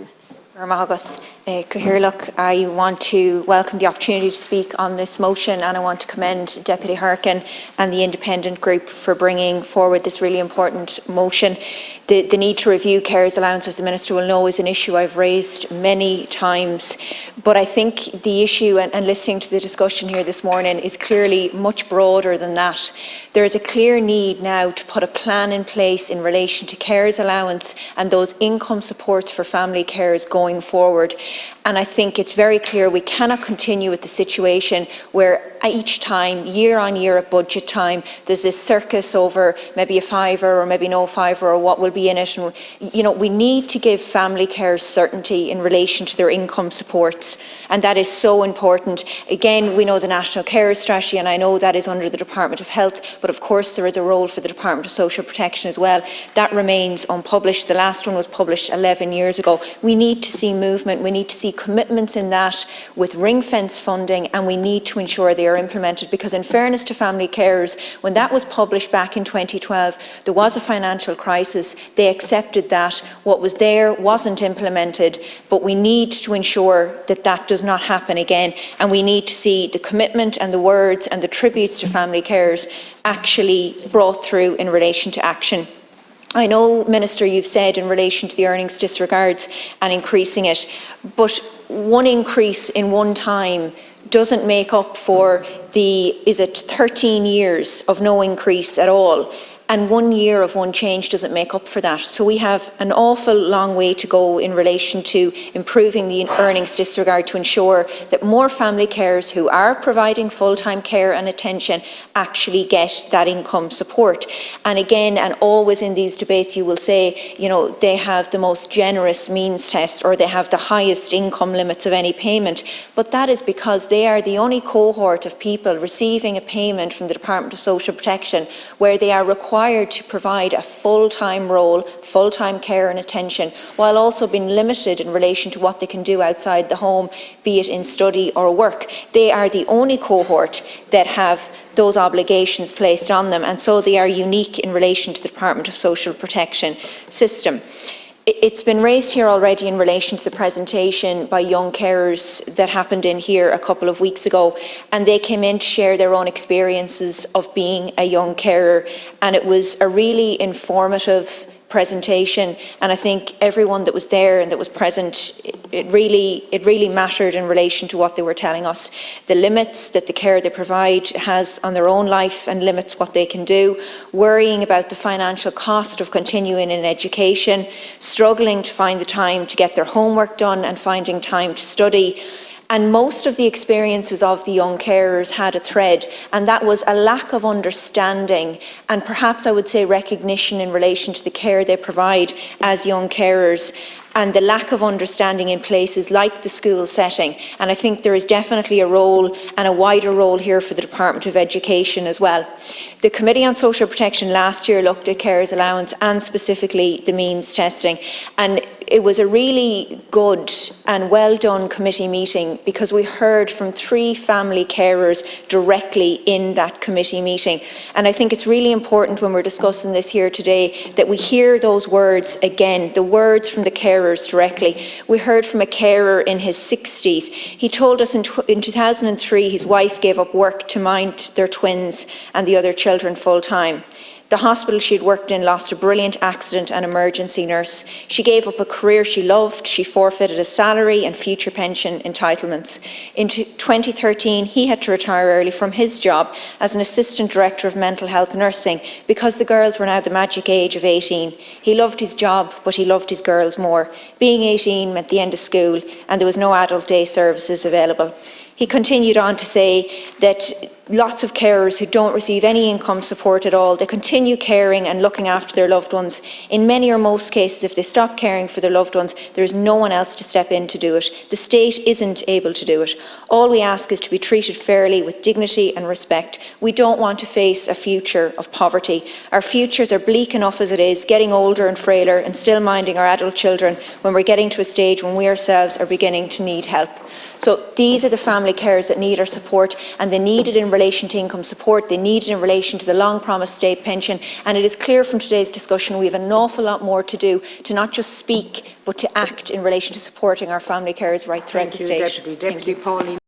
minutes. I want to welcome the opportunity to speak on this motion, and I want to commend Deputy Harkin and the independent group for bringing forward this really important motion. The need to review carers' allowance, as the Minister will know, is an issue I've raised many times, but I think the issue, and listening to the discussion here this morning, is clearly much broader than that. There is a clear need now to put a plan in place in relation to carers' allowance and those income supports for family carers going forward. And I think it's very clear we cannot continue with the situation where each time, year on year at budget time, there's this circus over maybe a fiver or maybe no fiver or what will be in it. And, we need to give family carers certainty in relation to their income supports, and that is so important. Again, we know the National Carers Strategy, and I know that is under the Department of Health, but of course there is a role for the Department of Social Protection as well. That remains unpublished. The last one was published 11 years ago. We need to see movement. We need to see commitments in that with ring-fence funding, and we need to ensure they are implemented, because in fairness to family carers, when that was published back in 2012, there was a financial crisis. They accepted that. What was there wasn't implemented, but we need to ensure that that does not happen again, and we need to see the commitment and the words and the tributes to family carers actually brought through in relation to action. I know, Minister, you've said in relation to the earnings disregards and increasing it, but one increase in one time doesn't make up for the, 13 years of no increase at all. And 1 year of one change doesn't make up for that. So we have an awful long way to go in relation to improving the earnings disregard to ensure that more family carers who are providing full-time care and attention actually get that income support. And again, and always in these debates, you will say, they have the most generous means test, or they have the highest income limits of any payment. But that is because they are the only cohort of people receiving a payment from the Department of Social Protection where they are required to provide a full-time role, full-time care and attention, while also being limited in relation to what they can do outside the home, be it in study or work. They are the only cohort that have those obligations placed on them, and so they are unique in relation to the Department of Social Protection system. It's been raised here already in relation to the presentation by young carers that happened in here a couple of weeks ago, and they came in to share their own experiences of being a young carer, and it was a really informative presentation, and I think everyone that was there and that was present, it really mattered in relation to what they were telling us. The limits that the care they provide has on their own life and limits what they can do, worrying about the financial cost of continuing in education, struggling to find the time to get their homework done and finding time to study. And most of the experiences of the young carers had a thread, and that was a lack of understanding and perhaps I would say recognition in relation to the care they provide as young carers, and the lack of understanding in places like the school setting. And I think there is definitely a role, and a wider role here, for the Department of Education as well. The Committee on Social Protection last year looked at carers' allowance and specifically the means testing, and it was a really good and well done committee meeting, because we heard from 3 family carers directly in that committee meeting. And I think it's really important when we're discussing this here today that we hear those words again, the words from the carers directly. We heard from a carer in his 60s. He told us in 2003 his wife gave up work to mind their twins and the other children full time. The hospital she'd worked in lost a brilliant accident and emergency nurse. She gave up a career she loved. She forfeited a salary and future pension entitlements. In 2013, he had to retire early from his job as an assistant director of mental health nursing, because the girls were now the magic age of 18. He loved his job, but he loved his girls more. Being 18 meant the end of school, and there was no adult day services available. He continued on to say that lots of carers who don't receive any income support at all, they continue caring and looking after their loved ones. In many or most cases, if they stop caring for their loved ones, there is no one else to step in to do it. The state isn't able to do it. All we ask is to be treated fairly with dignity and respect. We don't want to face a future of poverty. Our futures are bleak enough as it is, getting older and frailer and still minding our adult children when we're getting to a stage when we ourselves are beginning to need help. So these are the family family carers that need our support, and they need it in relation to income support, they need it in relation to the long-promised state pension, and it is clear from today's discussion we have an awful lot more to do to not just speak but to act in relation to supporting our family carers right throughout the state. Deputy Pauline.